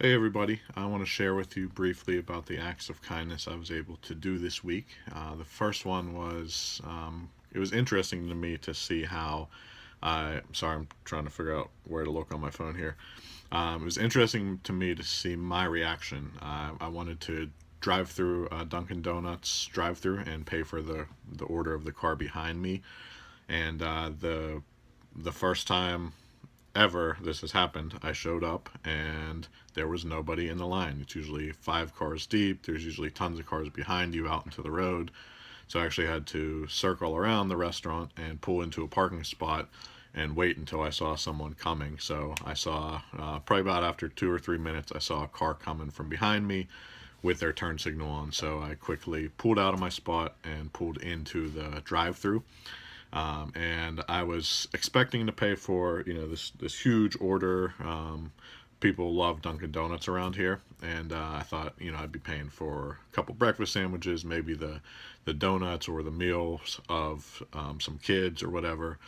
Hey everybody, I want to share with you briefly about the acts of kindness I was able to do this week. The first one was, it was interesting to me to see how sorry, I'm trying to figure out where to look on my phone here. It was interesting to me to see my reaction. I wanted to drive through Dunkin' Donuts drive through and pay for the order of the car behind me. And the first time ever this has happened, I showed up and there was nobody in the line. It's usually 5 cars deep. There's usually tons of cars behind you out into the road. So I actually had to circle around the restaurant and pull into a parking spot and wait until I saw someone coming. So I saw, probably about after 2 or 3 minutes, I saw a car coming from behind me with their turn signal on. So I quickly pulled out of my spot and pulled into the drive-through. And I was expecting to pay for this huge order. People love Dunkin' Donuts around here, and I thought I'd be paying for a couple breakfast sandwiches, maybe the donuts or the meals of some kids or whatever.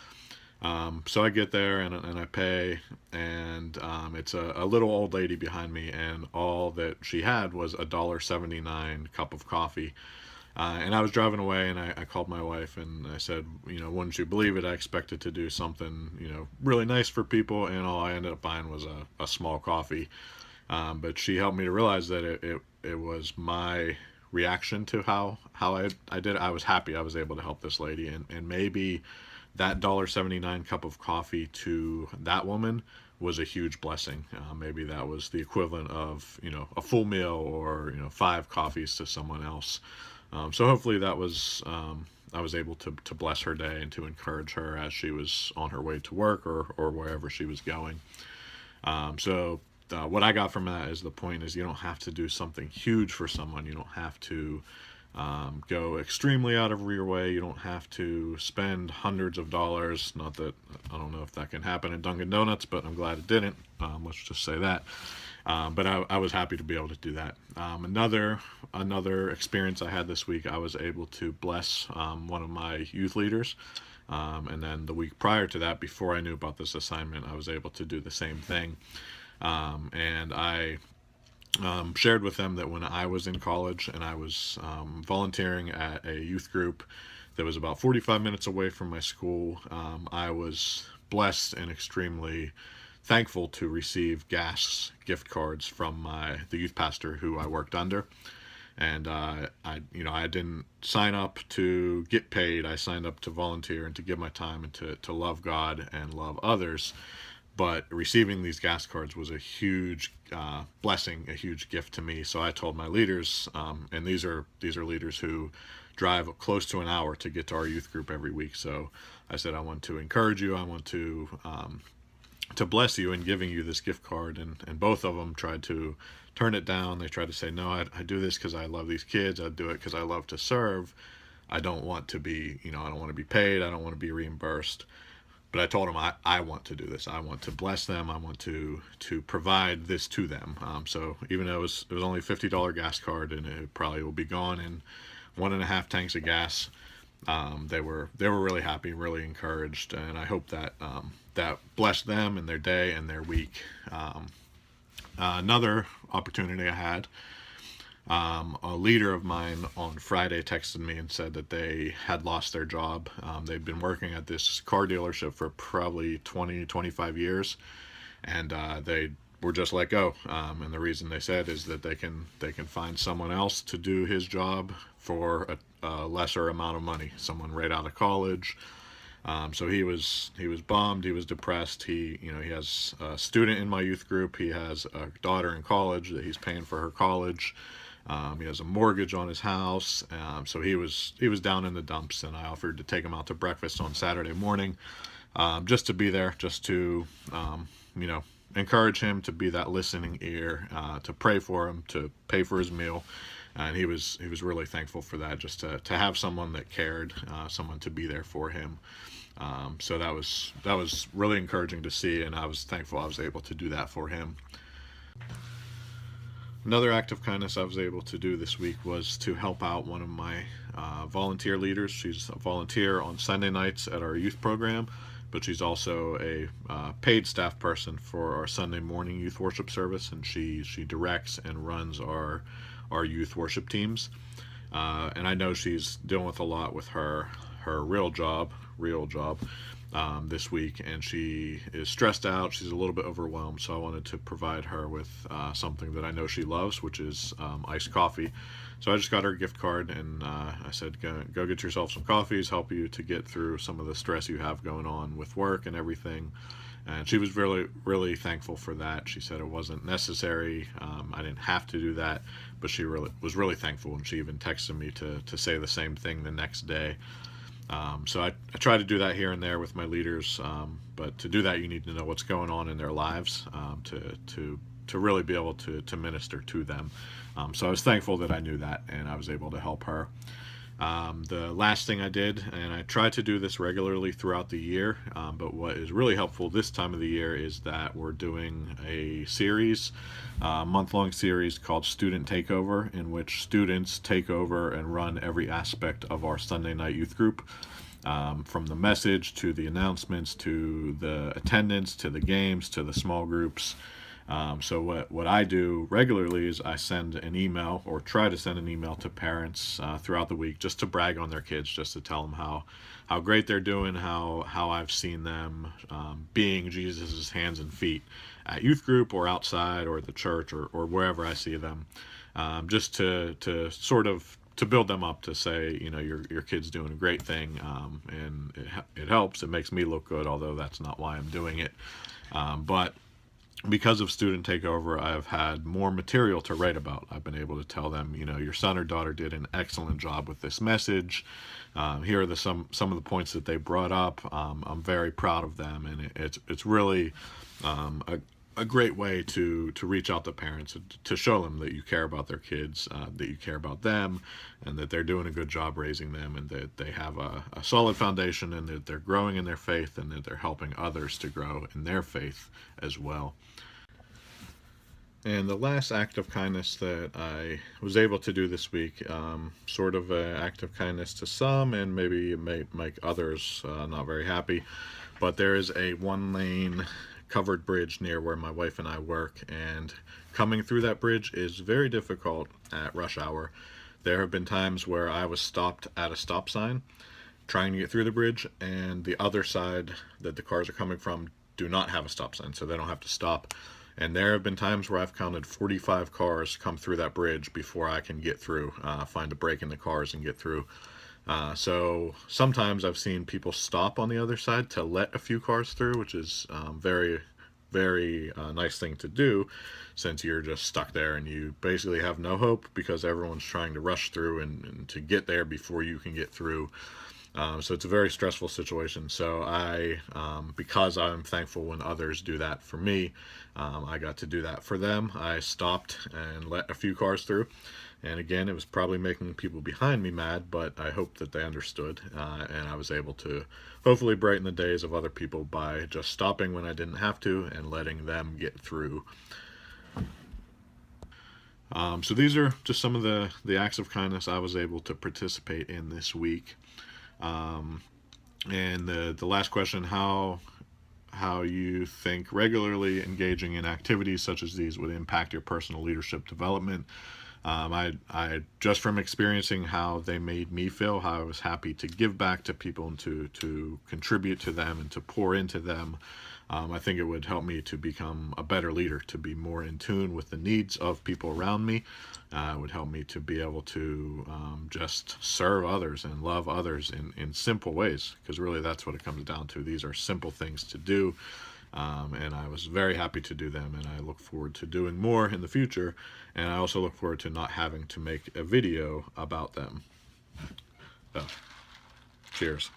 So I get there and I pay, and it's a little old lady behind me, and all that she had was $1.79 cup of coffee. And I was driving away, and I called my wife and I said, wouldn't you believe it? I expected to do something, really nice for people, and all I ended up buying was a small coffee. But she helped me to realize that it was my reaction to how I did it. I was happy I was able to help this lady, and maybe that $1.79 cup of coffee to that woman was a huge blessing. Maybe that was the equivalent of a full meal or 5 coffees to someone else. So hopefully that was I was able to bless her day and to encourage her as she was on her way to work or wherever she was going. So what I got from that is the point is you don't have to do something huge for someone. You don't have to go extremely out of your way. You don't have to spend hundreds of dollars. Not that I don't know if that can happen at Dunkin' Donuts, but I'm glad it didn't. Let's just say that. But I was happy to be able to do that. Another experience I had this week, I was able to bless one of my youth leaders. And then the week prior to that, before I knew about this assignment, I was able to do the same thing. And I shared with them that when I was in college and I was volunteering at a youth group that was about 45 minutes away from my school, I was blessed and extremely thankful to receive gas gift cards from the youth pastor who I worked under. And I didn't sign up to get paid. I signed up to volunteer and to give my time and to love God and love others. But receiving these gas cards was a huge blessing, a huge gift to me. So I told my leaders, and these are leaders who drive close to an hour to get to our youth group every week. So I said, I want to encourage you. I want to bless you in giving you this gift card. And both of them tried to turn it down. They tried to say, no, I do this because I love these kids. I do it because I love to serve. I don't want to be, I don't want to be paid. I don't want to be reimbursed. But I told them I want to do this. I want to bless them. I want to provide this to them. So even though it was only a $50 gas card and it probably will be gone in 1.5 tanks of gas, they were really happy, really encouraged, and I hope that that blessed them and their day and their week. Another opportunity I had, a leader of mine on Friday texted me and said that they had lost their job. They've been working at this car dealership for probably 20, 25 years, and they were just let go. And the reason they said is that they can find someone else to do his job for a lesser amount of money, someone right out of college. So he was bummed. He was depressed. He has a student in my youth group. He has a daughter in college that he's paying for her college. He has a mortgage on his house. So he was down in the dumps, and I offered to take him out to breakfast on Saturday morning, just to be there, just to encourage him, to be that listening ear, to pray for him, to pay for his meal. And he was really thankful for that, just to have someone that cared, someone to be there for him. So that was really encouraging to see, and I was thankful I was able to do that for him. Another act of kindness I was able to do this week was to help out one of my volunteer leaders. She's a volunteer on Sunday nights at our youth program, but she's also a paid staff person for our Sunday morning youth worship service, and she directs and runs our youth worship teams. And I know she's dealing with a lot with her real job this week, and she is stressed out. She's a little bit overwhelmed, so I wanted to provide her with something that I know she loves, which is iced coffee. So I just got her a gift card, and I said, go get yourself some coffees, help you to get through some of the stress you have going on with work and everything. And she was really, really thankful for that. She said it wasn't necessary. I didn't have to do that, but she was really thankful, and she even texted me to say the same thing the next day. So I try to do that here and there with my leaders, but to do that, you need to know what's going on in their lives to really be able to minister to them. So I was thankful that I knew that, and I was able to help her. The last thing I did, and I try to do this regularly throughout the year, but what is really helpful this time of the year is that we're doing a series, month-long series called Student Takeover, in which students take over and run every aspect of our Sunday night youth group, from the message to the announcements to the attendance to the games to the small groups. So what I do regularly is I send an email, or try to send an email, to parents throughout the week, just to brag on their kids, just to tell them how great they're doing, how I've seen them being Jesus' hands and feet at youth group or outside or at the church or wherever I see them, just to sort of to build them up, to say, your kid's doing a great thing, and it helps. It makes me look good, although that's not why I'm doing it. But because of Student Takeover, I've had more material to write about. I've been able to tell them, your son or daughter did an excellent job with this message. Here are some of the points that they brought up. I'm very proud of them, and it's really a great way to reach out to parents, to show them that you care about their kids, that you care about them, and that they're doing a good job raising them, and that they have a solid foundation, and that they're growing in their faith, and that they're helping others to grow in their faith as well. And the last act of kindness that I was able to do this week, sort of an act of kindness to some, and maybe it may make others not very happy, but there is a one-lane covered bridge near where my wife and I work, and coming through that bridge is very difficult at rush hour. There have been times where I was stopped at a stop sign trying to get through the bridge, and the other side that the cars are coming from do not have a stop sign, so they don't have to stop. And there have been times where I've counted 45 cars come through that bridge before I can get through, find a break in the cars and get through. So sometimes I've seen people stop on the other side to let a few cars through, which is very, very nice thing to do, since you're just stuck there and you basically have no hope because everyone's trying to rush through and to get there before you can get through. So it's a very stressful situation. So because I'm thankful when others do that for me, I got to do that for them. I stopped and let a few cars through. And again, it was probably making people behind me mad, but I hope that they understood. And I was able to hopefully brighten the days of other people by just stopping when I didn't have to and letting them get through. So these are just some of the acts of kindness I was able to participate in this week. And the last question, how you think regularly engaging in activities such as these would impact your personal leadership development. I just from experiencing how they made me feel, how I was happy to give back to people and to contribute to them and to pour into them. I think it would help me to become a better leader, to be more in tune with the needs of people around me. It would help me to be able to just serve others and love others in simple ways, because really that's what it comes down to. These are simple things to do, and I was very happy to do them, and I look forward to doing more in the future, and I also look forward to not having to make a video about them. So, cheers.